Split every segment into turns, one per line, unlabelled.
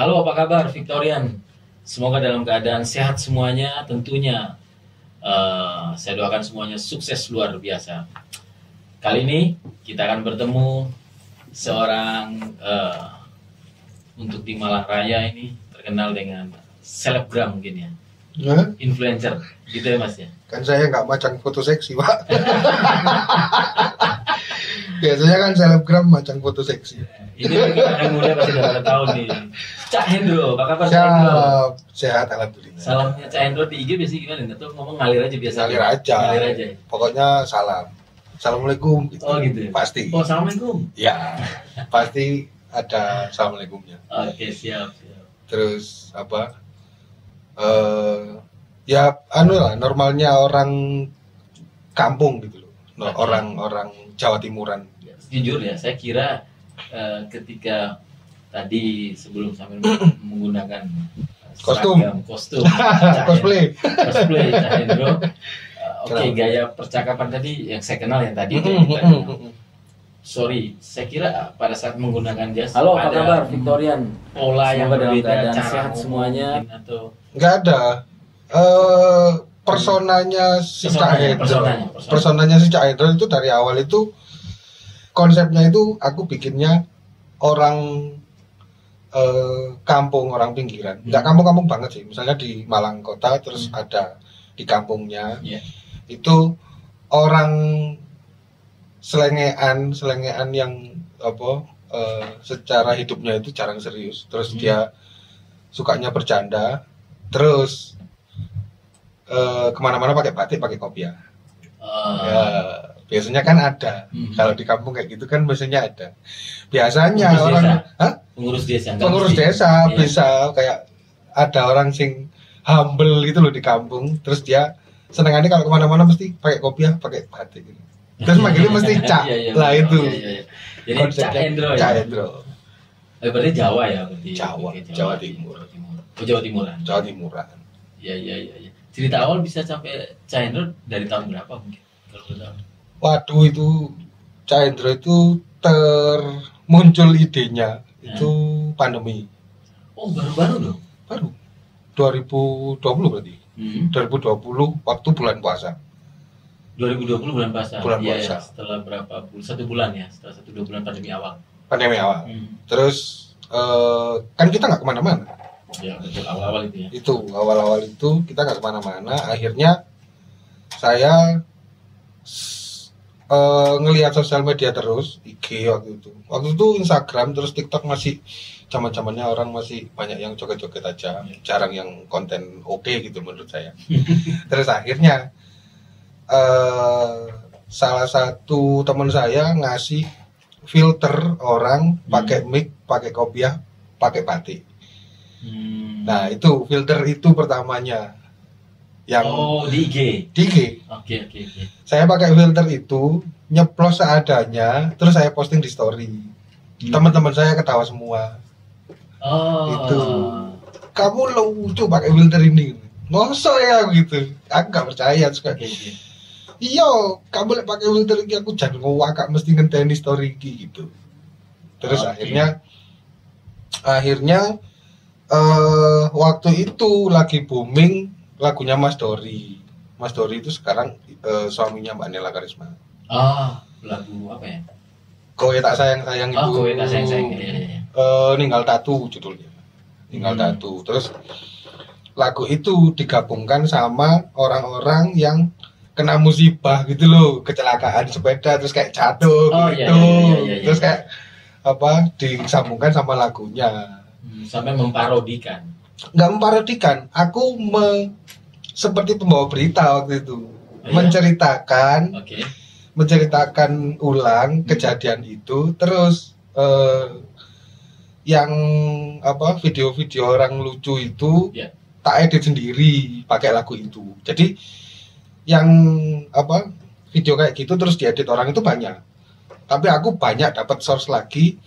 Halo, apa kabar Victorian? Semoga dalam keadaan sehat semuanya tentunya. Saya doakan semuanya sukses luar biasa. Kali ini kita akan bertemu seorang untuk di Malang Raya ini terkenal dengan selebgram mungkin ya. Influencer gitu ya Mas ya.
Kan saya nggak macam foto seksi Pak. Biasanya kan selebgram macam foto seksi.
Ini anak muda pasti udah pada tahu nih. Cak Hendro, apa kabar Cak Hendro?
Sehat alhamdulillah.
Salamnya Cak Hendro di IG biasanya gimana? Atau ngomong ngalir aja biasa?
Ngalir aja.
Ngalir aja.
Pokoknya salam. Assalamualaikum. Gitu.
Oh gitu.
Pasti.
Oh assalamualaikum.
Ya, pasti ada assalamualaikumnya.
Oke siap.
Terus apa? Ya anu lah normalnya orang kampung gitu loh. Orang Jawa Timuran.
Jujur ya, saya kira ketika tadi sebelum sambil menggunakan seragam, kostum
cosplay
Cak Hendro, oke, gaya percakapan tadi yang saya kenal yang tadi itu sorry, saya kira pada saat menggunakan jas
halo, apa
ada
kabar Victorian?
pola yang berbeda,
dan
cara
sehat semuanya.
atau
nggak ada. Personanya si Cak Hendro, personanya si Cak Hendro itu dari awal itu konsepnya itu aku bikinnya orang kampung, orang pinggiran, nggak kampung-kampung banget sih. Misalnya di Malang kota, terus ada di kampungnya, itu orang selengean yang apa secara hidupnya itu jarang serius. Terus dia sukanya bercanda, terus kemana-mana pakai batik, pakai kopiah. Ya, biasanya kan ada. Kalau di kampung kayak gitu kan biasanya ada. Biasanya
pengurus desa.
Pengurus desa bisa kayak ada orang sing humble gitu loh di kampung. Terus dia senengannya kalau kemana-mana mesti pakai kopiah, pakai batik. Gitu. Terus manggilnya mesti Cak. Lah itu.
Jadi Cak Hendro.
Cak Hendro.
Berarti Jawa ya berarti.
Jawa Timur.
Oh, Jawa Timuran.
Jawa Timuran.
Iya. Cerita awal bisa sampai Cak Hendro dari tahun berapa mungkin? Kalau tahu.
Waduh, itu Cak Hendro itu muncul idenya itu pandemi.
Oh, baru-baru dong?
Baru 2020 berarti. 2020 waktu bulan puasa.
2020 bulan puasa.
Bulan
ya,
puasa.
Setelah berapa bulan? 1 bulan ya. Setelah 1-2 bulan pandemi awal.
Terus kan kita nggak kemana-mana.
Ya, betul, awal-awal itu ya.
Itu awal-awal itu kita nggak kemana-mana. Akhirnya saya ngelihat sosial media terus, IG waktu itu Instagram, terus TikTok masih zaman-zamannya orang masih banyak yang joget-joget aja, jarang yang konten oke gitu menurut saya. Terus akhirnya salah satu teman saya ngasih filter orang pakai mic, pakai kopiah, pakai batik. Nah itu filter itu pertamanya. Yang
di IG. Oke.
Saya pakai filter itu, nyeplos seadanya, terus saya posting di story. Teman-teman saya ketawa semua. Itu. Kamu lucu pakai filter ini. Ngosok ya gitu. Aku gak percaya suka. Iya, kamu pakai filter ini aku jangan ngowak mesti ngenteni story gitu. Terus akhirnya waktu itu lagi booming lagunya Mas Dori. Mas Dori itu sekarang suaminya Mbak Nela Karisma.
Lagu apa ya?
Kowe tak sayang itu.
Kowe tak sayang.
Ninggal Tatu judulnya. Ninggal Tatu. Terus lagu itu digabungkan sama orang-orang yang kena musibah gitu loh, kecelakaan sepeda terus kayak jatuh gitu. Terus kayak apa disambungkan sama lagunya.
Sampai memparodikan.
Nggak memparodikan, aku seperti pembawa berita waktu itu, menceritakan ulang kejadian itu, terus yang apa video-video orang lucu itu tak edit sendiri pakai lagu itu. Jadi yang apa video kayak gitu terus diedit orang itu banyak, tapi aku banyak dapat source lagi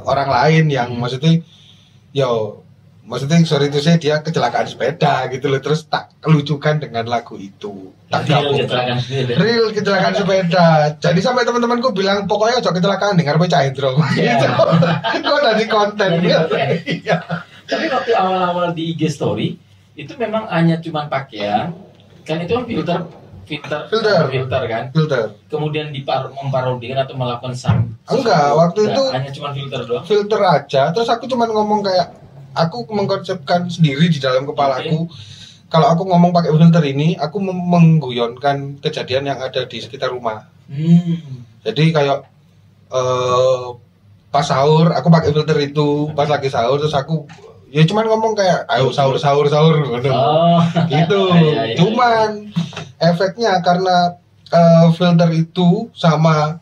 orang lain yang maksudnya yo Maksudnya sorry itu saya dia kecelakaan sepeda gitu loh, terus tak lucukan dengan lagu itu. Tak real kecelakaan sepeda. Jadi sampai teman-temanku bilang pokoknya jangan kecelakaan dengar Cak Hendro. Gitu. Kok dari konten. Iya.
Tapi waktu awal-awal di IG story itu memang hanya cuman pakaian, kan itu kan filter kan. Filter. Kemudian memparodikan atau melakukan
enggak, waktu itu
hanya cuman filter doang.
Filter aja. Terus aku cuman ngomong kayak aku mengkonsepkan sendiri di dalam kepalaku. Kalau aku ngomong pakai filter ini, aku mengguyonkan kejadian yang ada di sekitar rumah. Jadi kayak pas sahur aku pakai filter itu, pas lagi sahur terus aku ya cuman ngomong kayak ayo sahur gitu. Gitu. Iya. Cuman efeknya karena filter itu sama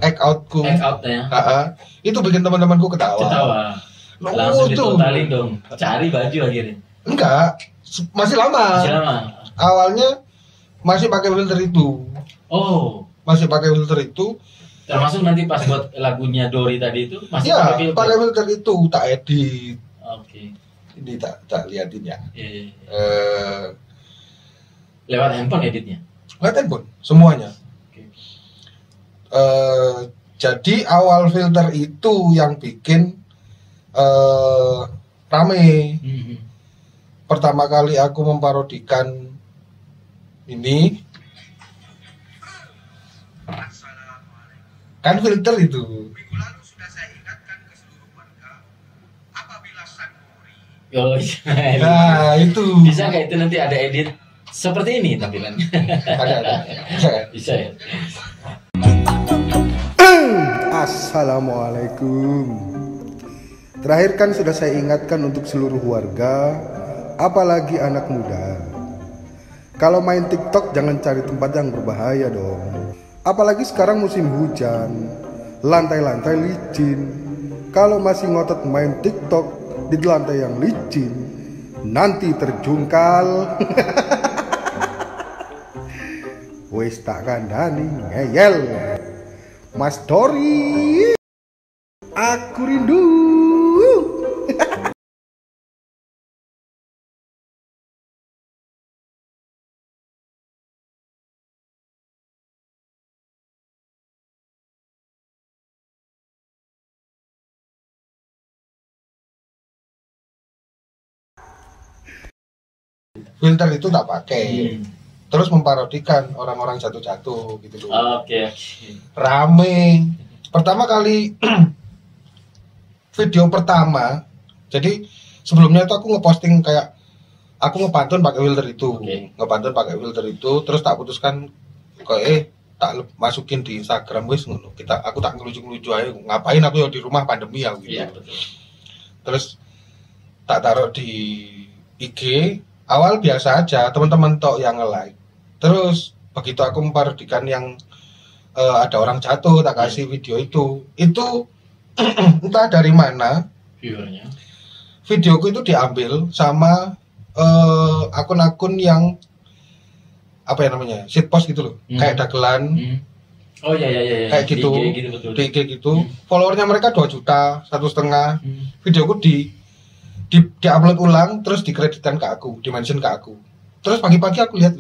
act outnya. Itu bikin teman-temanku ketawa.
Langsung ditotalin dong. Cari baju akhirnya.
Enggak, masih lama. Awalnya masih pakai filter itu.
Oh,
masih pakai filter itu.
Termasuk nanti pas buat lagunya Dori tadi itu masih
pakai filter itu, tak edit.
Oke.
Ini tak liatin ya.
Lewat handphone editnya.
Lewat handphone, semuanya. Jadi awal filter itu yang bikin rame. Pertama kali aku memparodikan ini kan filter itu. Minggu lalu sudah saya ingatkan ke seluruh warga apabila sang Mori. Nah itu.
Bisa nggak itu nanti ada edit seperti ini tampilannya?
Ada.
Bisa ya.
Assalamualaikum. Terakhir kan sudah saya ingatkan untuk seluruh warga, apalagi anak muda. Kalau main TikTok jangan cari tempat yang berbahaya dong. Apalagi sekarang musim hujan, lantai-lantai licin. Kalau masih ngotot main TikTok di lantai yang licin, nanti terjungkal. Wes tak kandani ngeyel. Mas Dori, aku rindu.
Filter itu tak pakai. Terus memparodikan orang-orang jatuh-jatuh gitu loh.
Oke.
Rame. Pertama kali video pertama. Jadi sebelumnya itu aku ngeposting kayak aku ngepantun pakai filter itu. Ngepantun pakai filter itu terus tak putuskan kayak tak masukin di Instagram wis ngono. Aku tak ngelucu-ngelucu aja. Ngapain aku ya di rumah pandemi ya gitu.
Iya, betul.
Terus tak taruh di IG. Awal biasa aja, teman-teman tok yang nge-like. Terus begitu aku memparodikan yang ada orang jatuh, tak kasih video itu entah dari mana
viewernya.
Videoku itu diambil sama akun-akun yang apa ya namanya, shitpost gitu loh, kayak dagelan.
Oh iya.
Kayak gitu, di IG gitu. Followernya mereka 2 juta, 1,5. Videoku di-upload ulang, terus dikreditkan ke aku, di-mention ke aku. Terus pagi-pagi aku lihat,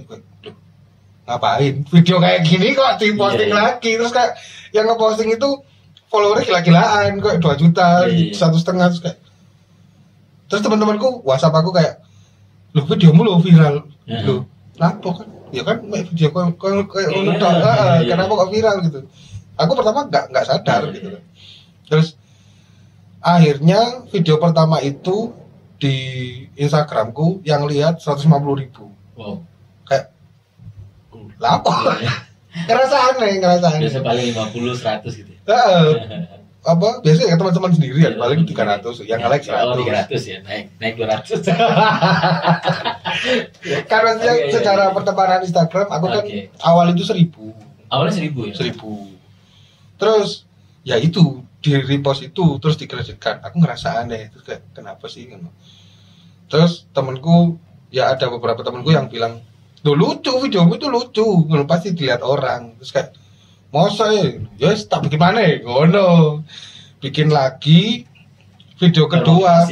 ngapain video kayak gini kok diposting lagi. Terus kayak yang ngeposting itu followernya gila-gilaan, kayak 2 juta, 1,5. Terus teman-temanku WhatsApp aku kayak, loh videomu lo viral, loh lapo kan, ya kan video kenapa kok viral gitu. Aku pertama nggak sadar gitu. Terus akhirnya video pertama itu di Instagramku yang lihat 150.000.
Wow.
Kayak lapo. Ngerasa aneh.
Biasa paling 50-100 gitu.
Apa biasanya ya teman-teman sendiri ya paling 300 yang like 100.
300 ya, naik 200.
Karena secara pertemanan Instagram aku kan awal itu 1.000.
Awalnya 1.000 ya?
1.000. Terus ya itu di repost itu terus dikreditkan. Aku ngerasa aneh, terus kayak kenapa sih? Terus temanku ya ada beberapa temanku yang bilang, "Loh lucu, videomu itu lucu." Ngono pasti dilihat orang. Terus kayak masa ya yes, tak bikin mana ngono. Bikin lagi video kedua.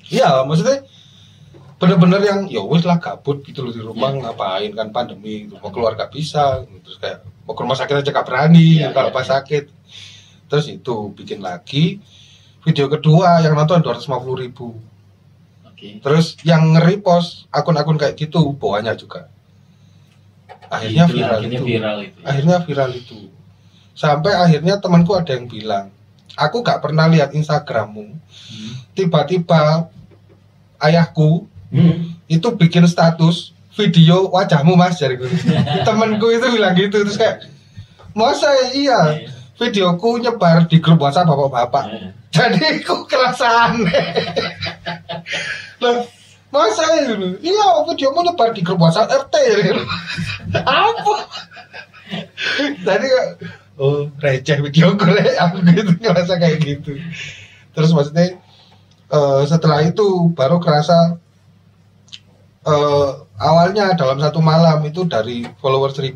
Iya, maksudnya bener-bener yang ya wis lah gabut gitu loh di rumah ngapain kan pandemi gitu. Mau keluar gak bisa terus kayak mau ke rumah sakit aja gak berani kalau pas sakit. Terus itu bikin lagi video kedua yang nonton 250.000. Terus yang nge-repost akun-akun kayak gitu banyak juga. Akhirnya viral itu. Akhirnya viral itu. Sampai akhirnya temanku ada yang bilang, "Aku gak pernah lihat Instagrammu. Tiba-tiba ayahku itu bikin status video wajahmu Mas," jariku. Temanku itu bilang gitu terus kayak, "Masa iya? Videoku nyebar di grup WhatsApp bapak-bapak." Jadi aku kerasa aneh. Loh, masa itu? Iya, videomu nyebar di grup WhatsApp RT. Apa? Tadi oh receh videoku aku gitu ngerasa kayak gitu. Terus maksudnya setelah itu baru kerasa awalnya dalam satu malam itu dari follower 1.000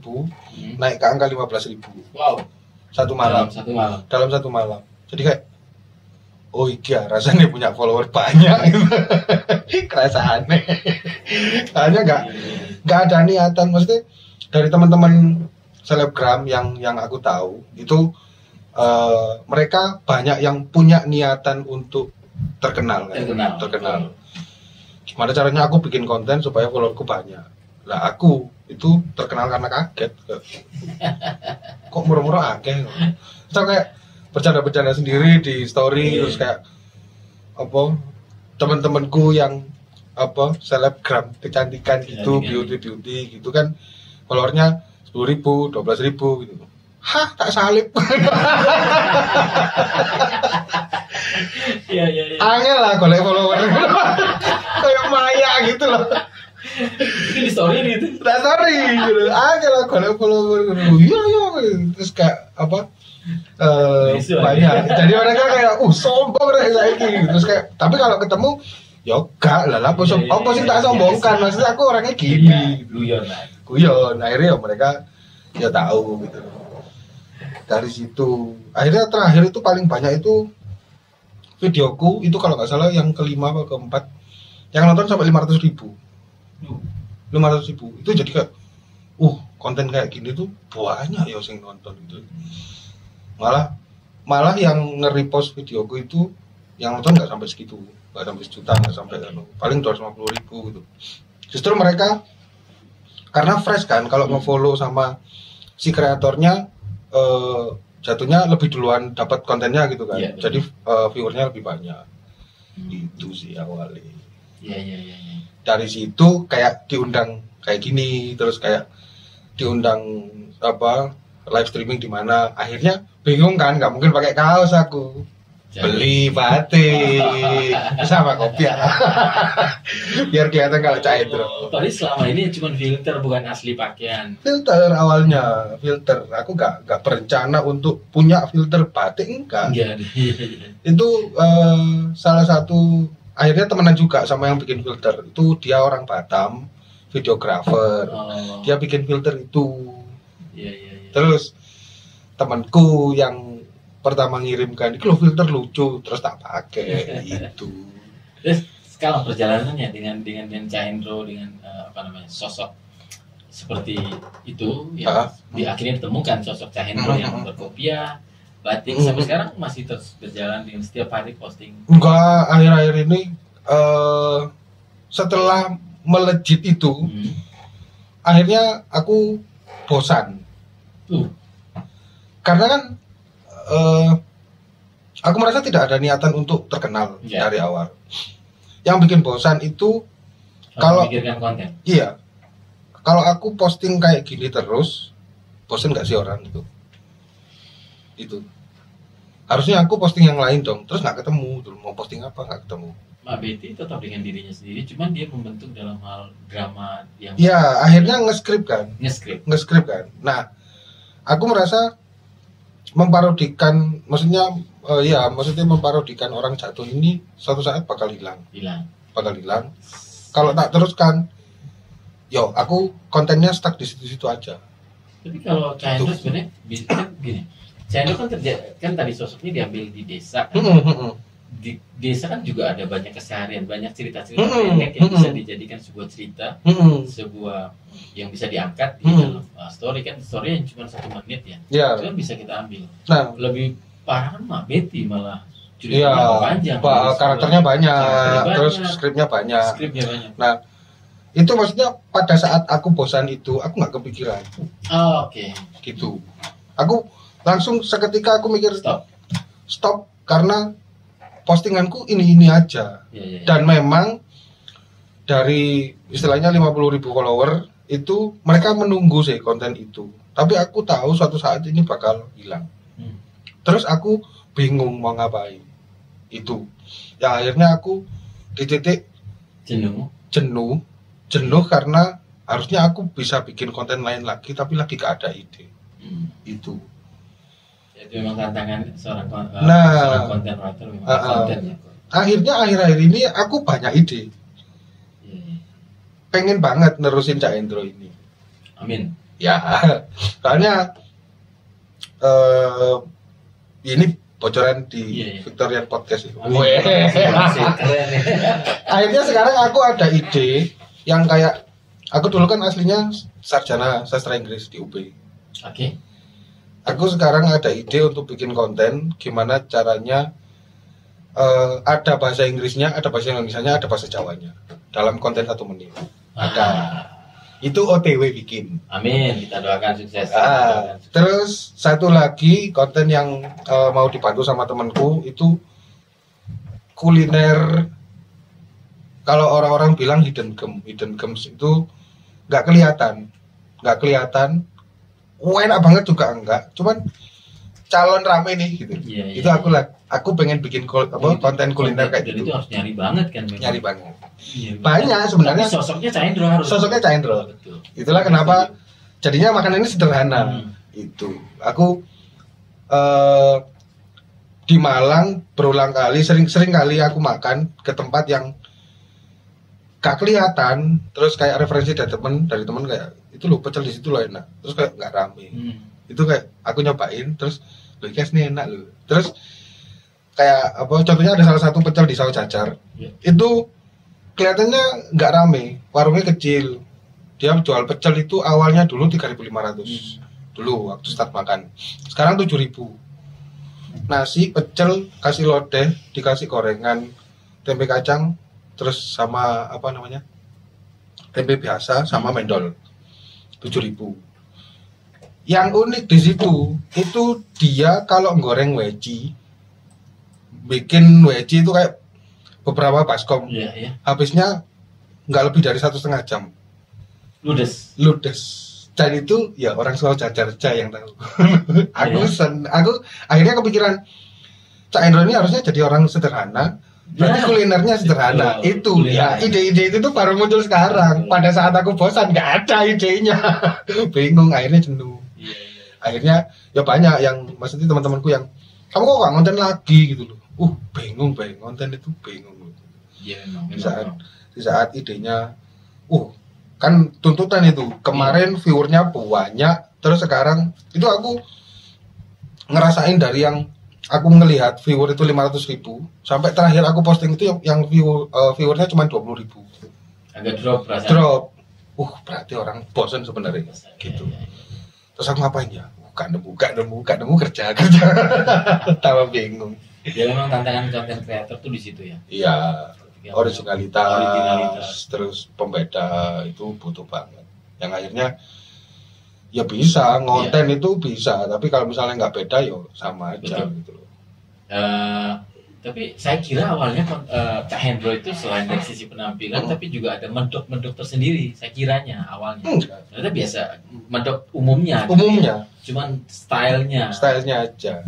naik ke angka 15.000.
Wow.
Satu malam. Dalam satu malam. Jadi kayak oh iya rasanya punya follower banyak gitu. Kerasa aneh. Hanya nggak ada niatan, maksudnya dari teman-teman selebgram yang aku tahu itu mereka banyak yang punya niatan untuk terkenal. Gimana caranya aku bikin konten supaya followerku banyak. Lah aku itu terkenal karena kaget. Kok murah-murah akeh. So kayak bercanda-bercanda sendiri di story terus kayak apa teman-temanku yang apa selebgram kecantikan gitu, beauty gitu kan followernya 10.000, 12.000 gitu. Hah, tak salib.
Iya.
Angel lah golek follower. Kayak Maya gitu loh.
Itu di story gitu.
Nah, story gitu. Angel lah golek follower. Iya. Terus kayak apa? Banyak. Jadi mereka kayak sombong saiki. Terus kayak tapi kalau ketemu ya gak lah apa sih tak sombongkan, maksudnya aku orangnya gini. Guyon. Akhirnya ya mereka ya tahu gitu. Dari situ akhirnya terakhir itu paling banyak itu videoku itu kalau nggak salah yang kelima atau keempat yang nonton sampai 500.000 itu jadi kayak konten kayak gini tuh banyak ya yang nonton gitu. Malah yang nge-repost videoku itu yang nonton nggak sampai segitu, nggak sampai sejuta, nggak sampai paling 250.000 gitu. Justru mereka karena fresh kan kalau nge-follow sama si kreatornya jatuhnya lebih duluan dapat kontennya gitu kan. Jadi viewernya lebih banyak. Itu sih awalnya.
Iya.
Dari situ kayak diundang kayak gini, terus kayak diundang apa live streaming di mana. Akhirnya bingung kan, nggak mungkin pakai kaos aku. Beli batik sama kopiah. Biar kelihatan kalau Cahendro.
Tadi selama ini cuma filter bukan asli pakaian.
Filter awalnya, filter. Aku nggak berencana untuk punya filter batik enggak. Itu salah satu akhirnya temenan juga sama yang bikin filter. Itu dia orang Batam, videografer. Dia bikin filter itu.
Iya.
Terus temanku yang pertama ngirimkan itu filter lucu terus tak pakai itu.
Terus sekarang perjalanannya dengan Cahendro dengan sosok seperti itu yang akhirnya ditemukan sosok Cahendro yang berkopiah batik sampai sekarang masih terus berjalan dengan setiap hari posting.
Enggak, akhir-akhir ini setelah melejit itu akhirnya aku bosan. Karena kan aku merasa tidak ada niatan untuk terkenal dari awal. Yang bikin bosan itu kalau
memikirkan konten.
Iya. Kalau aku posting kayak gini terus, bosan nggak sih orang itu? Itu. Harusnya aku posting yang lain dong. Terus nggak ketemu. Tuh mau posting apa nggak ketemu.
Mbak Betty tetap dengan dirinya sendiri, cuman dia membentuk dalam hal drama yang.
Iya, akhirnya nge-script kan.
Nge-script
kan. Nah, aku merasa memparodikan, maksudnya memparodikan orang jatuh ini suatu saat bakal hilang. Kalau tak teruskan, aku kontennya stuck di situ-situ aja.
Tapi kalau Cahendro sebenarnya bisa gini. Cahendro kan tadi sosoknya diambil di desa. di desa kan juga ada banyak keseharian, banyak cerita-cerita pendek yang bisa dijadikan sebuah cerita, sebuah yang bisa diangkat di dalam story kan, story yang cuma 1 menit ya, itu kan bisa kita ambil.
Nah,
lebih parah kan Mak Betty malah
iya,
panjang,
karakternya banyak, terus skripnya banyak. Nah, itu maksudnya pada saat aku bosan itu, aku nggak kepikiran.
Oke.
Gitu. Aku langsung seketika aku mikir stop karena postinganku ini aja. Dan memang dari istilahnya 50.000 follower itu mereka menunggu sih konten itu. Tapi aku tahu suatu saat ini bakal hilang. Terus aku bingung mau ngapain. Itu. Ya akhirnya aku di titik jenuh karena harusnya aku bisa bikin konten lain lagi tapi lagi gak ada ide. Itu.
Itu memang tantangan seorang konten writer memang kontennya.
Akhirnya akhir-akhir ini aku banyak ide. Pengen banget nerusin Cak Hendro ini.
Amin.
Ya, soalnya ini bocoran di Victorian Podcast itu. Akhirnya sekarang aku ada ide yang kayak aku dulu kan aslinya sarjana sastra Inggris di UB.
Oke.
Aku sekarang ada ide untuk bikin konten gimana caranya ada bahasa Inggrisnya, ada bahasa Indonesianya, ada bahasa Jawanya dalam konten 1 menit. Ada. Itu OTW bikin.
Amin, kita doakan sukses.
Terus satu lagi konten yang mau dibantu sama temanku itu kuliner. Kalau orang-orang bilang hidden gems itu nggak kelihatan. Enak banget juga enggak, cuman calon rame nih gitu. Itu aku pengen bikin konten kuliner kayak gitu.
Itu harus nyari banget kan.
Nyari banget. Banyak sebenarnya.
Tapi sosoknya Cak Hendro.
Betul. Itulah kenapa jadinya makanan ini sederhana. Itu. Aku di Malang berulang kali, sering kali aku makan ke tempat yang gak kelihatan, terus kayak referensi dari temen kayak itu loh pecel di situ loh enak, terus kayak nggak rame. Itu kayak aku nyobain, terus loh guys ini enak loh. Terus kayak contohnya ada salah satu pecel di Sawo Jajar, itu kelihatannya nggak rame, warungnya kecil, dia jual pecel itu awalnya dulu 3.500 dulu waktu start makan, sekarang 7.000. Nasi pecel kasih lodeh, dikasih gorengan tempe kacang, terus sama tempe biasa sama mendol 7.000. Yang unik di situ itu dia kalau goreng weci, bikin weci itu kayak beberapa baskom, habisnya nggak lebih dari 1,5 jam. Ludes. Dan itu ya orang Sawo Jajar aja yang tahu. Aku akhirnya kepikiran Cak Hendro ini harusnya jadi orang sederhana. Berarti kulinernya sederhana. Itu ya ide-ide itu tuh baru muncul sekarang. Pada saat aku bosan nggak ada idenya. Bingung, akhirnya jenuh. Akhirnya ya banyak yang maksudnya teman-temanku yang kamu kok nggak konten lagi gitu loh. Bingung konten itu bingung. Di saat idenya kan tuntutan itu. Kemarin viewernya banyak, terus sekarang itu aku ngerasain dari yang aku ngelihat viewer itu 500.000 sampai terakhir aku posting itu yang viewernya cuma 20.000.
Agak drop rasanya.
Berarti orang bosan sebenarnya gitu. Terus aku ngapain ya? Gak nemu kerja. Tambah bingung.
Ya memang tantangan konten kreator tuh di situ ya.
Iya. Originalitas, terus pembeda itu butuh banget. Yang akhirnya ya bisa ngonten itu bisa, tapi kalau misalnya nggak beda ya sama aja. Betul. Gitu loh.
Tapi saya kira awalnya Cak Hendro itu selain dari sisi penampilan tapi juga ada mendok tersendiri, saya kiranya awalnya. Ternyata biasa mendok umumnya. Cuman stylenya aja.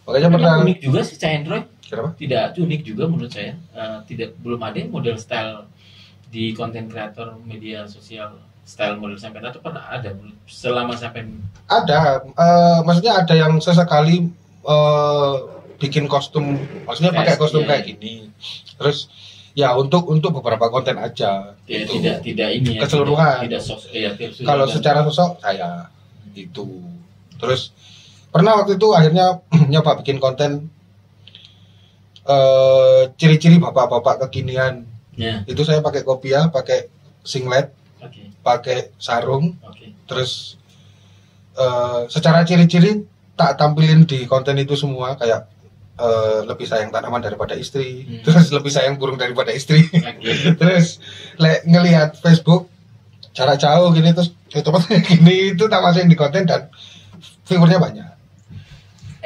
Makanya pernah unik juga sih Cak Hendro. Kenapa? Tidak unik juga menurut saya. Belum ada model style di konten kreator media sosial. Style model sampai atau pernah ada selama sampai
ada maksudnya ada yang sesekali bikin kostum, maksudnya pakai kostum kayak gini, terus ya untuk beberapa konten aja
ya, gitu. tidak ini ya,
keseluruhan kalau secara sosok saya itu. Terus pernah waktu itu akhirnya nyoba bikin konten ciri-ciri bapak-bapak kekinian.
Ya.
Itu saya pakai kopiah, pakai singlet, pakai sarung, terus secara ciri-ciri tak tampilin di konten itu semua kayak lebih sayang tanaman daripada istri, terus lebih sayang burung daripada istri. Terus ngelihat Facebook jarak jauh gini terus gini itu tak masukin di konten dan viewernya banyak.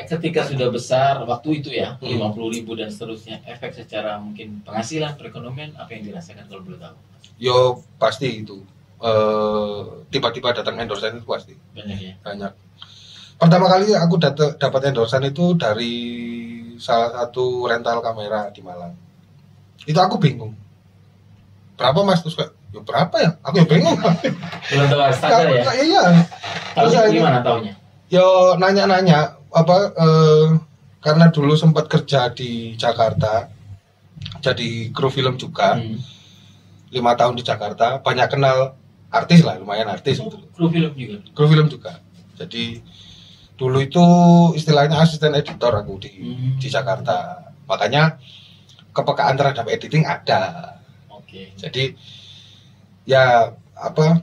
Ketika sudah besar waktu itu ya 50.000 dan seterusnya, efek secara mungkin penghasilan perekonomian apa yang dirasakan kalau boleh tahu?
Yo pasti itu tiba-tiba datang endorsean itu pasti
banyak ya.
Banyak. Pertama kali aku dapat endorsean itu dari salah satu rental kamera di Malang. Itu aku bingung. Berapa Mas? Terus kayak, ya berapa ya? Aku ya bingung.
Belum tahu standar ya?
Iya.
Tahu gimana taunya?
Yo nanya-nanya karena dulu sempat kerja di Jakarta jadi kru film juga 5 tahun di Jakarta, banyak kenal artis lah, lumayan artis gitu.
Kru film juga
jadi dulu itu istilahnya asisten editor aku di Jakarta, makanya kepekaan terhadap editing ada. Jadi ya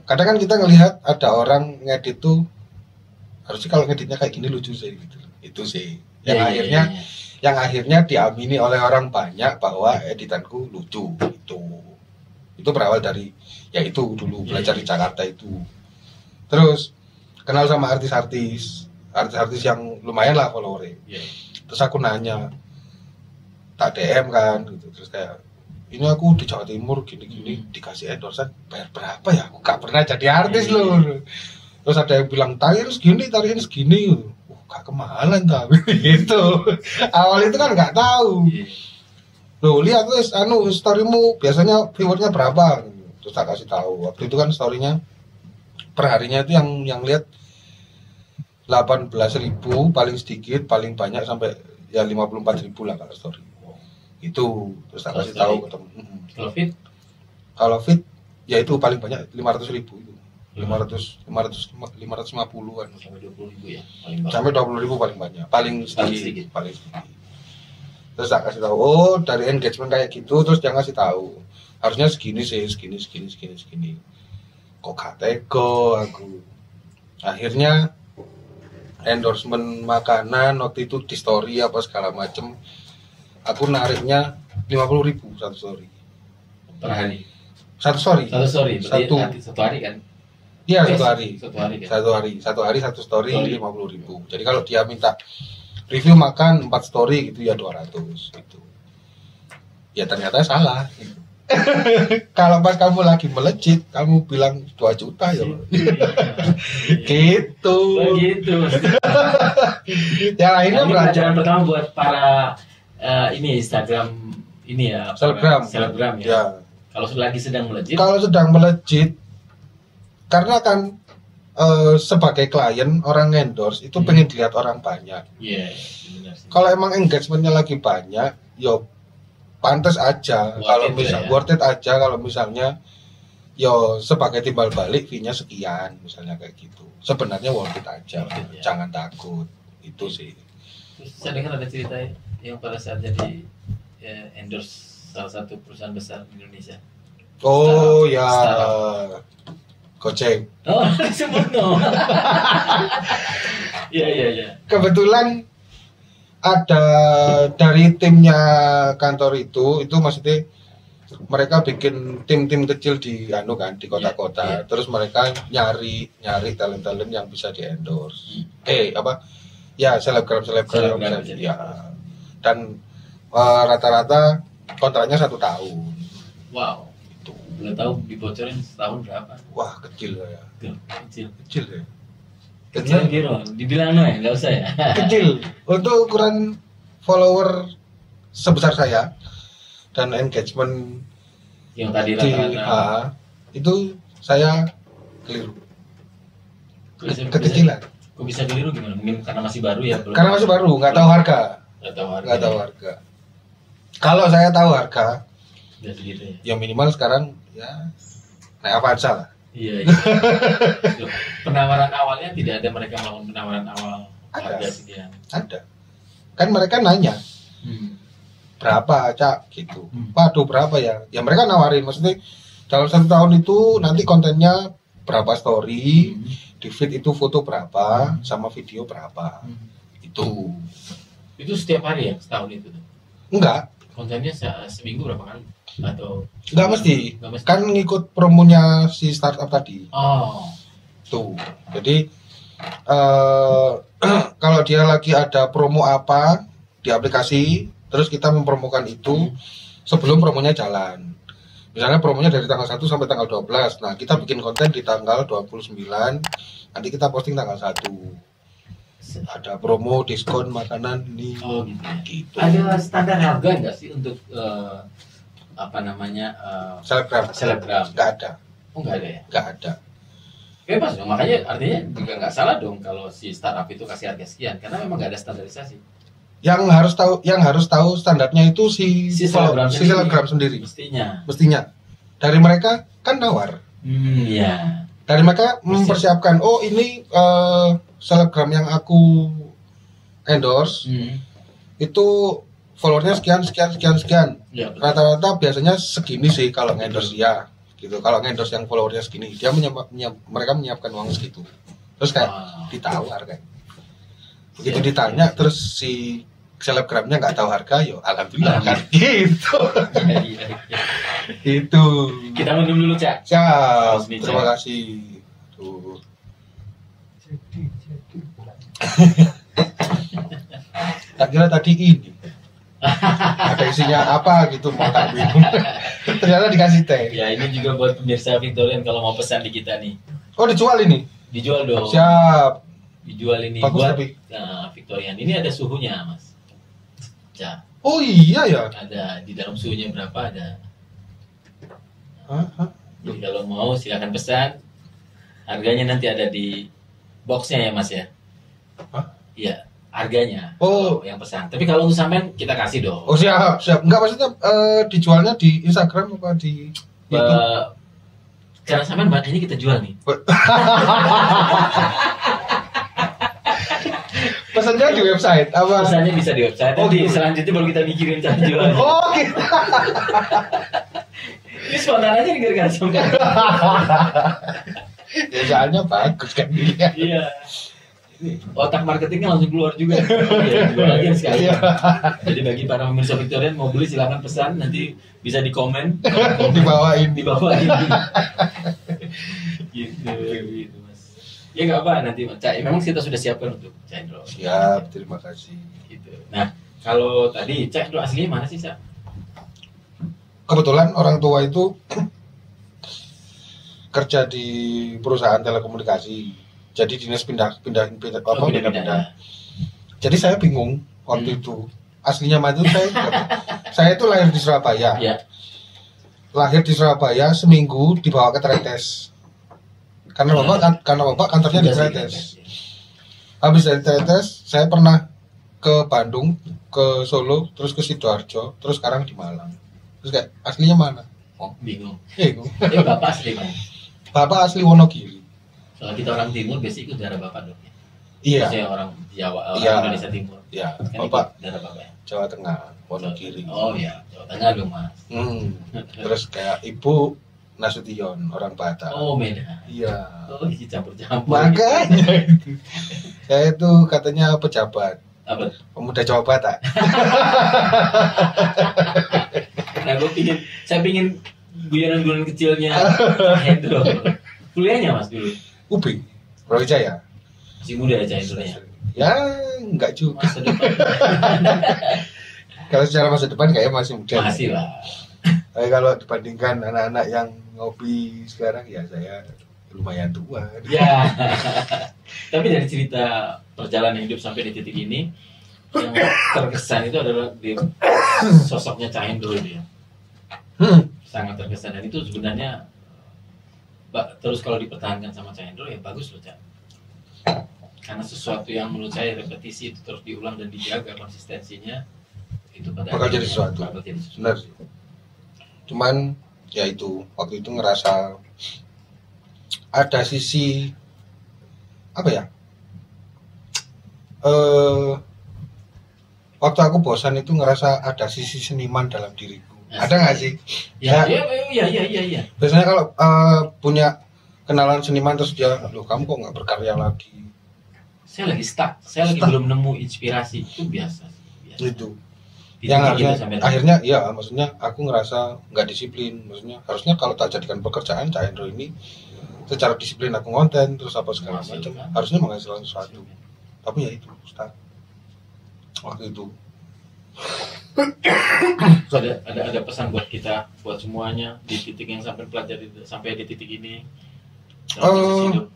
kadang kan kita ngelihat ada orang ngedit tuh harusnya kalau ngeditnya kayak gini lucu sih gitu. Itu sih yang akhirnya diamini oleh orang banyak bahwa editanku lucu gitu. Itu berawal dari ya itu dulu belajar di Jakarta itu. Terus kenal sama artis-artis yang lumayan lah followernya. Terus aku nanya, tak DM kan gitu. Terus kayak ini aku di Jawa Timur gini-gini dikasih endorsean bayar berapa ya? Aku gak pernah jadi artis loh. Terus ada yang bilang tarian segini. Gak kemahalan tapi gitu. Awal itu kan nggak tahu. Loh lihat wes storymu biasanya viewernya berapa? Terus tak kasih tahu. Waktu itu kan storynya perharinya itu yang lihat 18.000 paling sedikit, paling banyak sampai ya 54.000 lah kalau story. Itu terus tak kasih tahu ke temen. Kalau fit ya itu paling banyak 500.000 itu. 550-an
sampai 20.000 ya
sampai 20.000 paling banyak, paling sedikit. Terus tak kasih tahu dari engagement kayak gitu, terus dia ngasih tahu harusnya segini kok gak tega aku. Akhirnya endorsement makanan waktu itu di story apa segala macem, aku nariknya 50.000 satu story
per hari.
Satu story
berarti satu hari kan?
Iya satu hari satu story 50.000. Jadi kalau dia minta review makan 4 story gitu ya 200 gitu. Ya ternyata salah. Kalau pas kamu lagi melejit kamu bilang 2 juta ya. Gitu. Ya akhirnya
pelajaran pertama buat para Instagram ini ya. Selebgram ya. Kalau lagi sedang
melejit. Karena kan sebagai klien orang endorse itu pengen dilihat orang banyak. Kalau emang engagementnya lagi banyak, yo pantas aja. Kalau misal worth it aja. Kalau misalnya yo sebagai timbal balik fee-nya sekian, misalnya kayak gitu. Sebenarnya worth it aja. Jangan takut. Itu sih.
Terus saya dengar ada cerita yang pada saat jadi endorse salah satu perusahaan besar di Indonesia.
Gojek.
Sebut no. Iya.
Kebetulan ada dari timnya kantor itu maksudnya mereka bikin tim-tim kecil di di kota-kota. Terus mereka nyari talent-talent yang bisa di endorse. Selebgram ya. Dan rata-rata kontraknya 1 tahun.
Wow. Boleh tahu dibocorin setahun berapa?
Wah kecil ya.
Kecil
ya.
Kecil gitu, dibilang ya, nggak usah ya.
Kecil untuk ukuran follower sebesar saya dan engagement
yang tadi rata-rata
itu saya keliru. Kekecilan.
Kok bisa keliru gimana? Mungkin karena masih baru ya?
Karena masih baru, nggak tahu harga. Kalau saya tahu harga, ya minimal sekarang ya naik Avanza lah.
Iya. Penawaran awalnya tidak ada, mereka melakukan penawaran awal harga sekian.
Ada. Kan mereka nanya. berapa Cak gitu. Waduh berapa ya? Ya mereka nawarin, maksudnya dalam 1 tahun itu nanti kontennya berapa story, di feed itu foto berapa, sama video berapa.
Itu setiap hari ya setahun itu tuh?
Enggak
Kontennya seminggu berapa kali? Atau
mesti. Kan ngikut promonya si startup tadi.
Oh.
Tuh. Jadi kalau dia lagi ada promo apa di aplikasi, terus kita mempromokan itu sebelum promonya jalan. Misalnya promonya dari tanggal 1 sampai tanggal 12. Nah, kita bikin konten di tanggal 29. Nanti kita posting tanggal 1. Ada promo diskon makanan nih.
Oh gitu. Ada standar harga nggak sih untuk
selebgram? Nggak ada.
Oh nggak ada ya?
Nggak ada.
Bebas dong, makanya artinya juga nggak salah dong kalau si startup itu kasih harga sekian, karena memang nggak ada standarisasi. Yang
harus tahu standarnya itu si selebgram sendiri. Mestinya. Dari mereka kan nawar.
Iya.
Dari mereka mempersiapkan, oh ini selebgram yang aku endorse itu followernya sekian. Ya, rata-rata biasanya segini sih kalau endorse dia. Gitu. Kalau endorse yang followernya segini, mereka menyiapkan uang segitu. Terus kayak ditawar kan. Begitu ditanya terus si selebgramnya nggak tahu harga, yo alhamdulillah kan. Gitu. Itu.
Kita minum dulu, Cak.
Siap. Terima kasih. Tuh. Tak kira tadi ini ada isinya apa gitu mau tak minum. Ternyata dikasih teh.
Ya ini juga buat pemirsa Victorian kalau mau pesan di kita nih.
Oh dijual ini?
Dijual dong.
Siap.
Dijual ini
bagus
buat
tapi.
Victorian. Ini ada suhunya mas. Ya.
Oh iya ya.
Ada di dalam suhunya berapa ada.
Hah?
Jadi kalau mau silakan pesan. Harganya nanti ada di boxnya ya mas ya.
Hah?
Iya. Harganya yang pesan. Tapi kalau untuk sampean kita kasih dong.
Oh siap. Enggak maksudnya dijualnya di Instagram apa di YouTube?
Karena sampean bahan ini kita jual nih.
Pesannya di website apa?
Pesannya bisa di website. Nanti selanjutnya baru kita mikirin cara jual.
Oh gitu.
Ini spontan aja nih gara-gara sampean.
Ya soalnya bagus kan dia.
Iya. Otak marketingnya langsung keluar juga. Ya, jual aja sekali. Jadi bagi para pemirsa Victorian mau beli silakan pesan, nanti bisa di komen.
Dibawain.
Gitu mas. Ya nggak apa nanti Cak. Memang kita sudah siapkan untuk Cak Indro.
Siap, terima kasih.
Gitu. Nah kalau tadi Cak Indro aslinya mana sih Cak?
Kebetulan orang tua itu kerja di perusahaan telekomunikasi. Jadi dinas pindah. Jadi saya bingung waktu itu. Aslinya mah itu saya itu lahir di Surabaya.
Ya.
Lahir di Surabaya, seminggu dibawa ke Tretes. Karena bapak kantornya di Tretes. Habis dari Tretes, saya pernah ke Bandung, ke Solo, terus ke Sidoarjo, terus sekarang di Malang. Terus kayak aslinya mana?
Oh, bingung.
Bapak
asli mana?
Bapak asli Wonogiri.
Kalau kita orang timur biasanya ikut darah bapak dong ya.
Iya.
Biasanya orang Jawa, orang Indonesia Timur.
Iya.
Kan
bapak
darah bapak ya.
Jawa Tengah, Wonogiri.
Oh iya, Jawa Tengah dong mas.
Terus kayak ibu Nasution, orang Batak.
Oh beda.
Iya.
Oh isi campur-campur.
Makanya itu. Saya itu katanya pejabat.
Apa?
Pemuda Jawa Batak.
Nah saya pingin guyonan-guyonan kecilnya Hendro. Kuliahnya mas dulu.
UB, Brawijaya.
Masih muda aja Hendronya.
Ya, enggak juga.
Masa depan.
Kalau secara masa depan kayaknya masih muda.
Masih lah.
Tapi kalau dibandingkan anak-anak yang ngopi sekarang ya saya lumayan tua.
Ya. Tapi dari cerita perjalanan hidup sampai di titik ini yang terkesan itu adalah di sosoknya Cak Hendro itu ya. Sangat terkesan dan itu sebenarnya terus kalau dipertahankan sama Cak Hendro ya bagus loh Cak. Karena sesuatu yang menurut saya repetisi itu terus diulang dan dijaga konsistensinya itu
bakal jadi sesuatu. Benar. Cuman ya itu waktu itu ngerasa ada sisi apa ya? waktu aku bosan itu ngerasa ada sisi seniman dalam diriku. Ada nggak sih?
Iya.
Biasanya kalau punya kenalan seniman terus dia, loh kamu kok nggak berkarya lagi?
Saya lagi stuck, saya lagi belum nemu inspirasi, itu biasa.
Itu.
Di
Yang
titik
harusnya,
itu
akhirnya ya maksudnya aku ngerasa nggak disiplin. Maksudnya harusnya kalau tak jadikan pekerjaan Cak Hendro ini secara disiplin aku konten terus apa segala macam, harusnya menghasilkan sesuatu. Tapi ya itu stuck waktu itu.
So, ada pesan buat kita, buat semuanya di titik yang sampai pelajari sampai di titik ini. Hidup.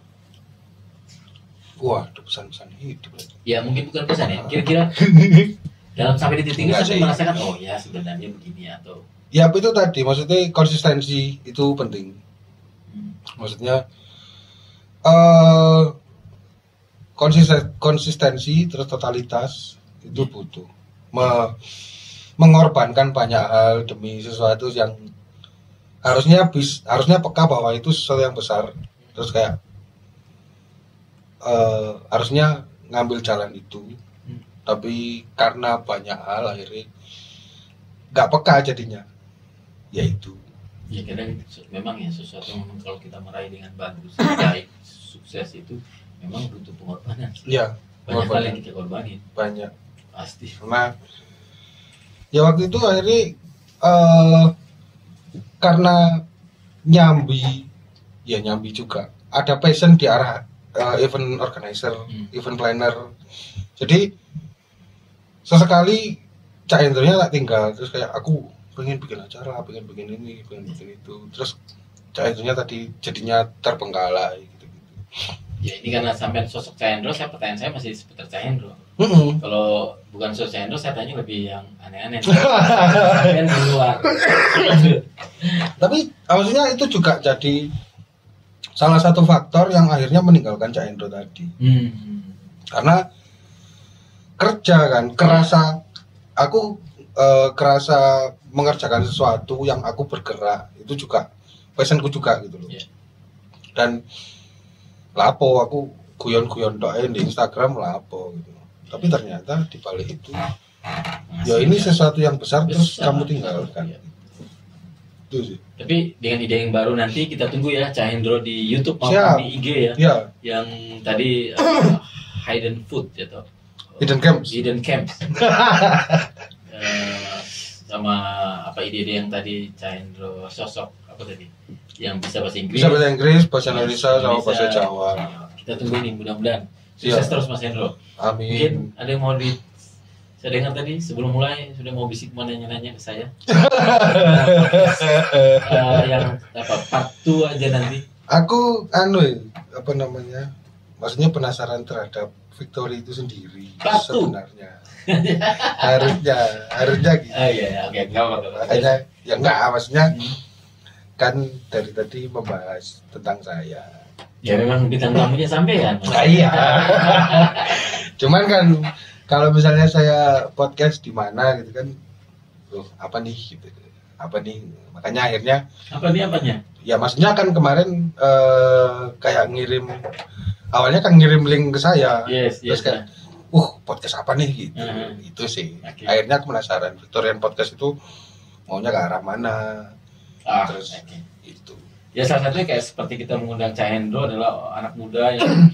Wah, itu pesan-pesan hidup.
Ya mungkin bukan pesan ya, kira-kira dalam sampai di titik ini saya merasakan oh ya sebenarnya begini atau.
Ya itu tadi, maksudnya konsistensi itu penting. Maksudnya konsistensi terus totalitas itu butuh. Mengorbankan banyak hal demi sesuatu yang harusnya peka bahwa itu sesuatu yang besar. Terus kayak harusnya ngambil jalan itu, tapi karena banyak hal akhirnya nggak peka jadinya. Ya itu.
Ya kadang memang ya sesuatu yang kalau kita meraih dengan bagus, baik, sukses itu memang butuh pengorbanan.
Iya.
Banyak hal yang kita korbanin.
Banyak.
Pasti.
Nah, ya waktu itu akhirnya karena nyambi juga. Ada passion di arah event organizer, event planner. Jadi sesekali Cak Hendro-nya tak tinggal, terus kayak aku pengen bikin acara, pengen bikin ini, pengen bikin itu. Terus Cak Hendro-nya tadi jadinya terbengkalai gitu.
Ya ini karena sampai sosok Cak Hendro, pertanyaan saya masih seputar Cak Hendro. Kalau bukan sosok Cak Hendro, saya tanya lebih yang aneh-aneh. Sampai di luar.
Tapi maksudnya itu juga jadi salah satu faktor yang akhirnya meninggalkan Cak Hendro tadi. Karena kerja kan, kerasa mengerjakan sesuatu yang aku bergerak, itu juga passionku juga gitu loh. Dan lapo aku guyon-guyon doain di Instagram lapo gitu. Tapi ternyata di balik itu ya ini sesuatu yang besar terus kamu tinggalkan. Itu sih.
Tapi dengan ide yang baru nanti kita tunggu ya Cak Hendro di YouTube maupun di IG ya. Yang tadi Hidden Food atau Hidden Camps. Sama apa ide-ide yang tadi Cak Hendro sosok apa tadi? Yang bisa bahasa Inggris.
Bisa bahasa Inggris, bahasa Indonesia sama bahasa Jawa.
Kita tunggu ini mudah-mudahan sukses terus Mas Hendro.
Amin.
Mungkin ada yang mau saya dengar tadi sebelum mulai sudah mau bisik mau nanya-nanya ke saya. Yang apa part 2 aja nanti.
Aku maksudnya penasaran terhadap Victory itu sendiri sebenarnya. harusnya gitu.
Oke,
Makanya ya enggak, maksudnya kan dari tadi membahas tentang saya.
Ya memang bintang tamunya sampean.
Iya. Cuman kan kalau misalnya saya podcast di mana gitu kan, apa nih gitu. Apa nih? Makanya akhirnya
apanya? Ya
maksudnya kan kemarin kayak awalnya kan ngirim link ke saya. Terus kayak podcast apa nih gitu. Itu sih. Okay. Akhirnya aku penasaran Victorian Podcast itu maunya ke arah mana. Terus itu.
Ya salah satunya kayak seperti kita mengundang Cak Hendro adalah anak muda yang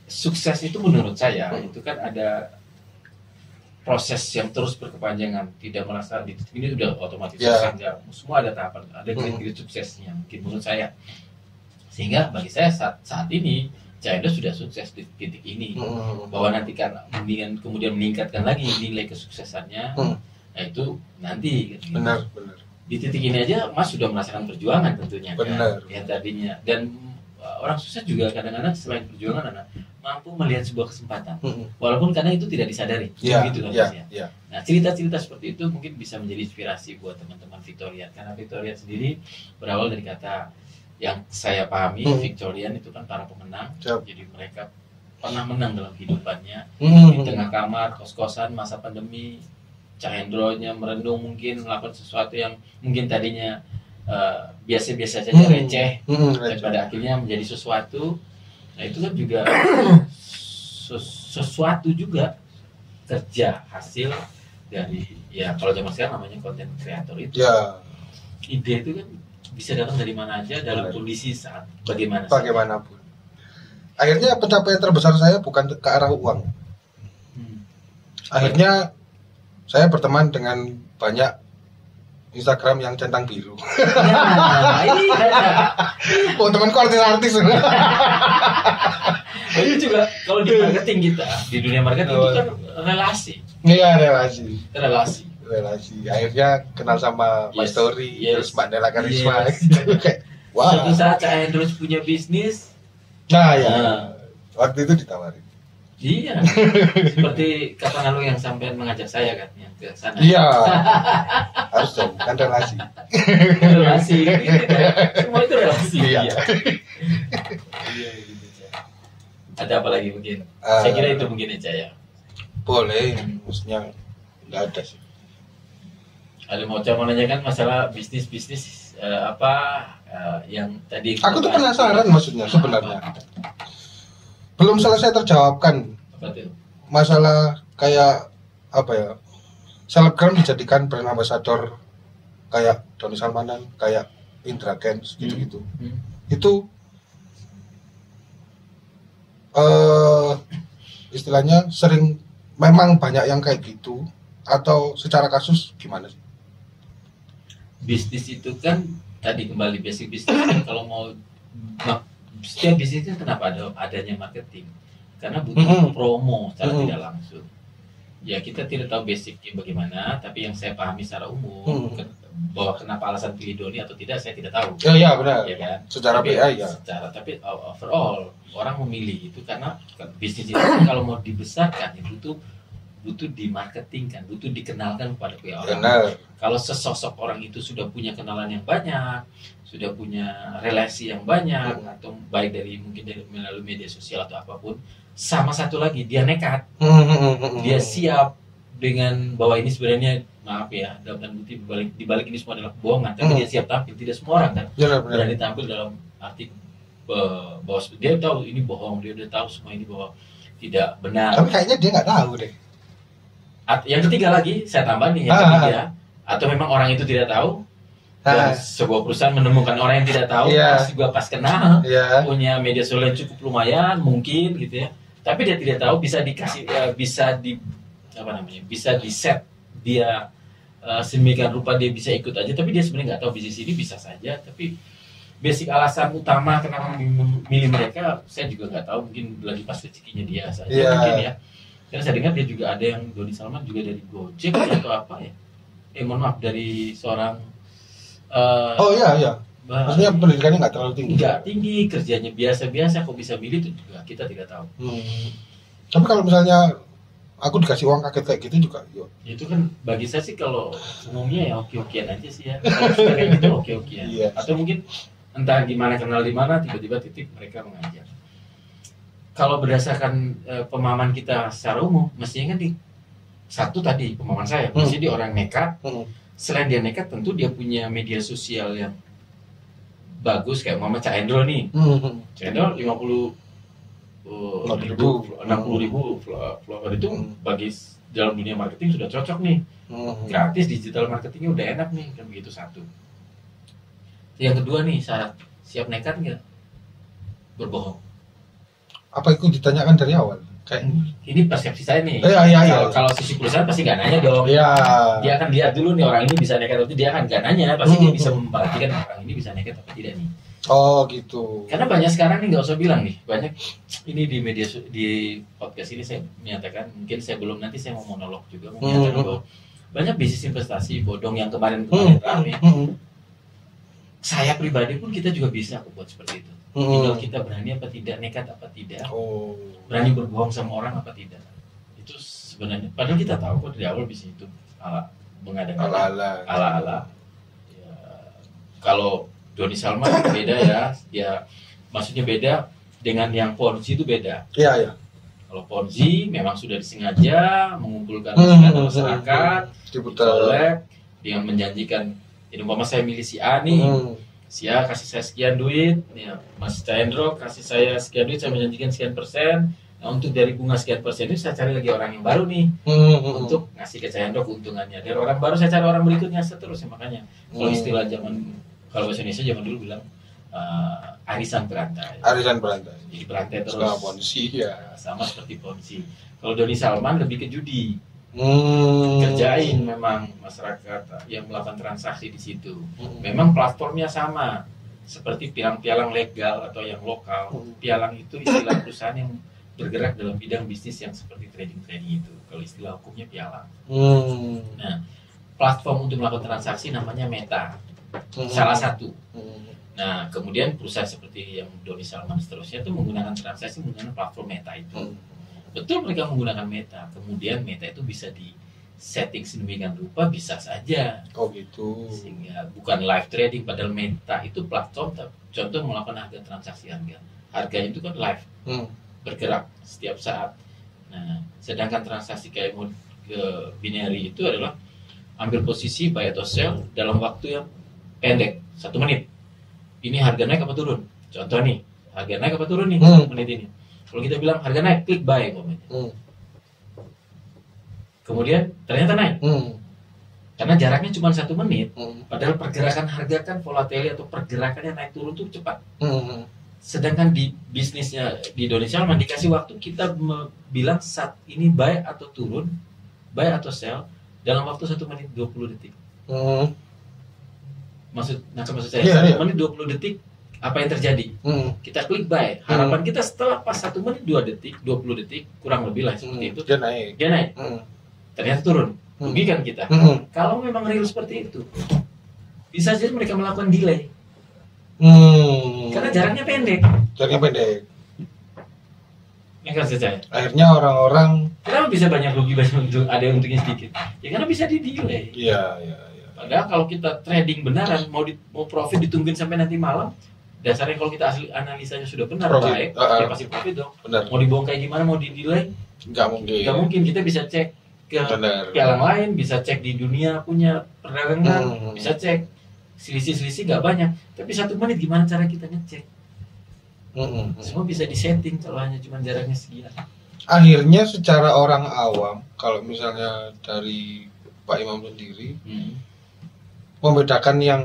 sukses itu menurut saya itu kan ada proses yang terus berkepanjangan, tidak merasa ini udah otomatis saja. Semua ada tahapan, ada kriteria suksesnya mungkin menurut saya. Sehingga bagi saya saat ini Cak Hendro sudah sukses di titik ini. Bahwa nanti kan kemudian meningkatkan lagi nilai kesuksesannya. Nah itu nanti gitu.
Benar.
Di titik ini aja Mas sudah merasakan perjuangan tentunya.
Benar.
Kan? Yang tadinya dan orang sukses juga kadang-kadang selain perjuangan mampu melihat sebuah kesempatan. Walaupun karena itu tidak disadari. Gitu kan Mas ya. Nah, cerita-cerita seperti itu mungkin bisa menjadi inspirasi buat teman-teman Victorian. Karena Victorian sendiri berawal dari kata yang saya pahami Victorian itu kan para pemenang. Jadi mereka pernah menang dalam kehidupannya. Di tengah kamar, kos-kosan, masa pandemi, Cak Hendro-nya merenung mungkin melakukan sesuatu yang mungkin tadinya biasa-biasa saja receh dan pada akhirnya menjadi sesuatu. Nah itu kan juga sesuatu juga kerja hasil dari ya kalau zaman sekarang namanya konten kreator itu.
Ya,
Ide itu kan bisa datang dari mana aja dalam
Benar.
kondisi saat bagaimana saja.
bagaimanapun. Akhirnya pencapaian terbesar saya bukan ke arah uang. Akhirnya saya berteman dengan banyak Instagram yang centang biru.
Nah, ini ada.
Oh, temanku artis-artis.
Itu juga kalau di marketing kita, di dunia marketing itu kan relasi.
Iya, relasi. Akhirnya kenal sama Mas
Yes,
Story,
yes,
terus Mbak Nela Karisma
yes.
gitu. Kayak, wah.
Suatu saat saya terus punya bisnis.
Nah, ya.
Nah.
Waktu itu ditawarin.
Iya, seperti kata Nalu yang sampai mengajak saya kan yang ke sana.
Iya. Harus dong, kan relasi.
Relasi, gitu. Semua itu relasi.
Iya.
Iya, gitu. Ada apa lagi mungkin? Saya kira itu mungkin aja ya.
Boleh, maksudnya nggak ada sih.
Ada mau nanyakan masalah bisnis yang tadi.
Aku tuh penasaran maksudnya sebenarnya. Belum selesai terjawabkan
Apa tuh?
masalah kayak apa ya? Selebgram dijadikan brand ambassador kayak Doni Salmanan, kayak Indra Kents gitu-gitu. Itu istilahnya sering memang banyak yang kayak gitu atau secara kasus gimana sih?
Bisnis itu kan tadi kembali basic bisnis kan kalau mau setiap bisnis itu kenapa adanya marketing? Karena butuh promo secara tidak langsung. Ya kita tidak tahu basicnya bagaimana, tapi yang saya pahami secara umum bahwa kenapa alasan pilih Doni atau tidak saya tidak tahu.
Ya benar.
Ya kan?
Secara
tapi,
PA ya.
Tapi overall orang memilih itu karena bisnis itu kalau mau dibesarkan ya butuh dimarketingkan, butuh dikenalkan kepada banyak orang.
Benar.
Kalau sesosok orang itu sudah punya kenalan yang banyak, sudah punya relasi yang banyak, atau baik dari mungkin dari melalui media sosial atau apapun, sama satu lagi dia nekat, dia siap dengan bahwa ini sebenarnya maaf ya dalam tanda kutip dibalik ini semua adalah kebohongan, tapi dia siap tampil. Tidak semua orang kan berani tampil dalam arti bahwa dia tahu ini bohong, dia udah tahu semua ini bahwa tidak benar.
Tapi kayaknya dia nggak tahu deh.
Yang ketiga lagi saya tambah nih yang ketiga, atau memang orang itu tidak tahu dan sebuah perusahaan menemukan orang yang tidak tahu, pas kenal, punya media sosial yang cukup lumayan mungkin gitu ya, tapi dia tidak tahu bisa dikasih bisa di set dia sedemikian rupa dia bisa ikut aja, tapi dia sebenarnya nggak tahu bisnis ini bisa saja, tapi basic alasan utama kenapa memilih mereka saya juga nggak tahu, mungkin lagi pas rezekinya dia saja mungkin ya. Karena saya dengar dia juga ada yang Doni Salman juga dari Gojek atau apa ya? Mohon maaf dari seorang. Maksudnya
pendidikannya nggak terlalu tinggi.
Nggak tinggi, kerjanya biasa-biasa, kok bisa milih itu juga kita tidak tahu.
Tapi kalau misalnya aku dikasih uang kaget kayak gitu juga, yuk.
Itu kan bagi saya sih kalau umumnya ya oke-okean aja sih ya. Kalau sudah kayak gitu oke-okean. Atau mungkin entah gimana kenal di mana tiba-tiba titik mereka mengajar. Kalau berdasarkan pemahaman kita secara umum, mestinya kan satu tadi pemahaman saya, mesti dia orang nekat. Selain dia nekat, tentu dia punya media sosial yang bagus kayak Mama Cak Endro nih. Cak Endro 60 ribu follower itu bagi dalam dunia marketing sudah cocok nih. Gratis digital marketingnya udah enak nih, kan begitu satu. Yang kedua nih syarat siap nekat nggak berbohong.
Apa itu ditanyakan dari awal? Kayak
ini persepsi saya nih. Kalau sisi perusahaan pasti nggak nanya dong. Dia akan lihat dulu nih orang ini bisa nekat atau tidak, kan nggak nanya, pasti dia bisa memperhatikan orang ini bisa nekat atau tidak nih.
Oh gitu.
Karena banyak sekarang nih nggak usah bilang nih, banyak ini di media di podcast ini saya menyatakan, mungkin saya belum, nanti saya mau monolog juga menyatakan bahwa banyak bisnis investasi bodong yang kemarin rame. Saya pribadi pun kita juga bisa buat seperti itu. Tinggal kita berani apa tidak, nekat apa tidak, berani berbohong sama orang apa tidak. Itu sebenarnya, padahal kita tahu kok dari awal bisnis itu mengadakan ala-ala. Ya, kalau Doni Salman beda ya maksudnya beda dengan yang Ponzi itu beda. Kalau Ponzi memang sudah disengaja mengumpulkan masyarakat, dicolek dengan menjanjikan, ini umpama saya milih si A nih. Si A kasih saya sekian duit, ya, Mas Cendro kasih saya sekian duit, saya menjanjikan sekian persen, Nah, untuk dari bunga sekian persen itu saya cari lagi orang yang baru nih untuk ngasih ke Cak Hendro keuntungannya. Dari orang baru saya cari orang berikutnya seterusnya. Makanya kalau istilah kalau bahasa Indonesia zaman dulu bilang arisan berantai.
Arisan berantai.
Jadi berantai terus.
Sama ponzi ya.
Sama seperti ponzi. Kalau Doni Salman lebih ke judi. Kerjain memang masyarakat yang melakukan transaksi di situ. Memang platformnya sama seperti pialang-pialang legal atau yang lokal. Pialang itu istilah perusahaan yang bergerak dalam bidang bisnis yang seperti trading itu. Kalau istilah hukumnya pialang. Nah, platform untuk melakukan transaksi namanya Meta. Salah satu. Nah, kemudian perusahaan seperti yang Doni Salman seterusnya itu menggunakan transaksi menggunakan platform Meta itu. Betul mereka menggunakan Meta. Kemudian Meta itu bisa di setting sedemikian rupa bisa saja.
Oh gitu.
Sehingga bukan live trading, padahal Meta itu platform contoh melakukan harga transaksi harga. Harganya itu kan live. Bergerak setiap saat. Nah, sedangkan transaksi kayak ke binary itu adalah ambil posisi buy atau sell dalam waktu yang pendek, 1 menit. Ini harga naik apa turun? Contoh nih, harga naik apa turun nih 1 menit ini. Kalau kita bilang harga naik, klik buy momennya. Kemudian ternyata naik. Karena jaraknya cuma 1 menit. Padahal pergerakan harga kan volatil atau pergerakannya naik turun tuh cepat. Sedangkan di bisnisnya di Indonesia memang dikasih waktu kita bilang saat ini buy atau turun, buy atau sell dalam waktu 1 menit 20 detik. Maksud saya 1 menit 20 detik apa yang terjadi? Kita klik buy. Harapan kita setelah pas 1 menit 2 detik, 20 detik kurang lebih lah seperti itu. Dia naik. Ternyata turun. Rugikan kita. Kalau memang real seperti itu, bisa jadi mereka melakukan delay. Karena jaraknya pendek. Yang saya.
Akhirnya orang-orang
kenapa bisa banyak rugi banyak untuk ada yang untungnya sedikit? Ya karena bisa di delay.
Iya.
Padahal kalau kita trading benaran mau profit ditungguin sampai nanti malam, dasarnya kalau kita asli analisanya sudah benar baik, ya pasti profit dong.
Benar.
Mau dibohong kayak gimana, mau di delay?
Nggak mungkin.
Nggak mungkin. Kita bisa cek ke pialang lain, bisa cek di dunia punya perdagangan, bisa cek selisih nggak banyak. Tapi 1 menit gimana cara kita ngecek? Semua bisa disetting kalau hanya cuma jaraknya sekian.
Akhirnya secara orang awam, kalau misalnya dari Pak Imam sendiri, membedakan yang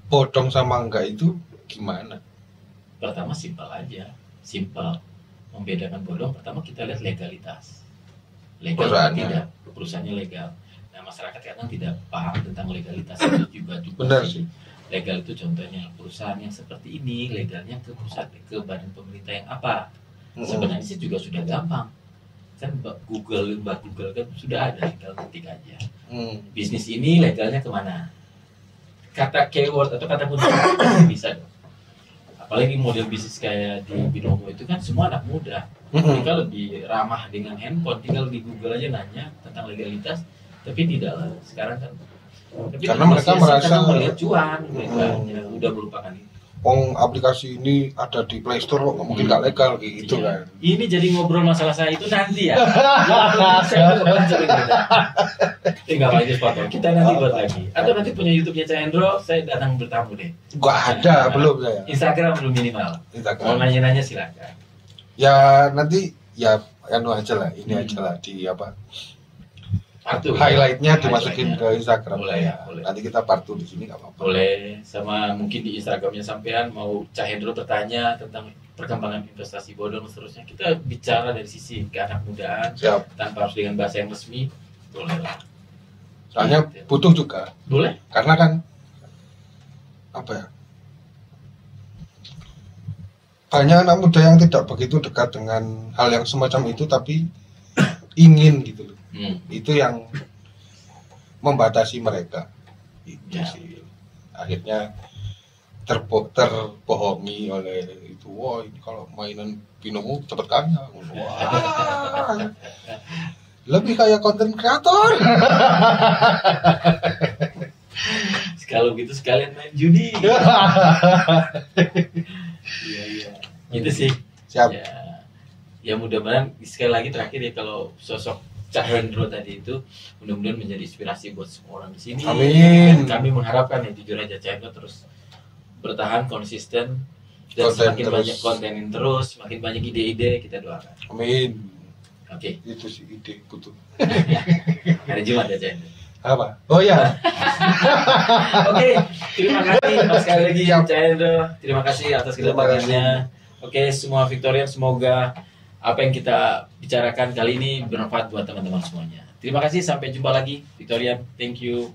bodong sama enggak itu gimana?
Pertama simpel aja, membedakan bodong. Pertama kita lihat legalitas, legal atau tidak, perusahaannya legal. Nah masyarakat kadang tidak paham tentang legalitas itu juga.
Benar sih.
Legal itu contohnya perusahaan yang seperti ini legalnya ke perusahaan ke badan pemerintah yang apa? Sebenarnya sih juga sudah gampang. Kan Google kan sudah ada, tinggal ketik aja. Bisnis ini legalnya kemana? Kata keyword atau kata kunci bisa dong. Apalagi model bisnis kayak di Binomo itu kan semua anak muda. Mereka lebih ramah dengan handphone, tinggal di Google aja nanya tentang legalitas. Tapi tidak lah, sekarang kan. Tapi
karena mereka merasa
melihat cuan, mereka udah melupakan itu.
Aplikasi ini ada di Play Store kok, mungkin nggak legal gitu kan.
Ini jadi ngobrol masalah saya itu nanti ya. Tinggal aja spot. Kita nanti buat lagi. Atau nanti punya YouTube-nya Cak Hendro, saya datang bertamu deh.
Nggak ada, belum saya.
Instagram belum minimal. Mau nanya-nanya silakan.
Ya nanti ya aja lah, ini aja lah di apa? Highlightnya dimasukin ke Instagram.
Boleh.
Nanti kita part 2 di sini nggak apa-apa.
Boleh, sama mungkin di Instagramnya sampean mau Cak Hendro bertanya tentang perkembangan investasi bodong seterusnya. Kita bicara dari sisi keanak mudaan.
Siap.
Tanpa harus dengan bahasa yang resmi, boleh lah.
Soalnya butuh juga.
Boleh.
Karena kan apa ya? Banyak anak muda yang tidak begitu dekat dengan hal yang semacam itu, tapi ingin gitu loh. Itu yang membatasi mereka. Itu sih. Akhirnya terbohongi oleh itu. Wah, ini kalau mainan Binomo cepet kaya. Wah. Lebih kayak konten kreator.
Kalau gitu sekalian main judi. Iya. Itu sih.
Siap.
Ya mudah-mudahan sekali lagi terakhir ya, kalau sosok Cak Hendro tadi itu mudah-mudahan menjadi inspirasi buat semua orang di sini.
Amin.
Dan kami mengharapkan ya jujur aja Cak Hendro terus bertahan konsisten Dan
Konten
semakin
terus.
banyak kontenin terus, semakin banyak ide-ide, kita doakan.
Amin.
Oke.
Itu sih ide tuh.
Hari Jumat ya, Cen.
Apa? Oh ya.
Oke, terima kasih sekali lagi Cendro. Terima kasih atas kedatangannya. Oke, semua Victorian, semoga apa yang kita bicarakan kali ini bermanfaat buat teman-teman semuanya. Terima kasih, sampai jumpa lagi Victorian. Thank you.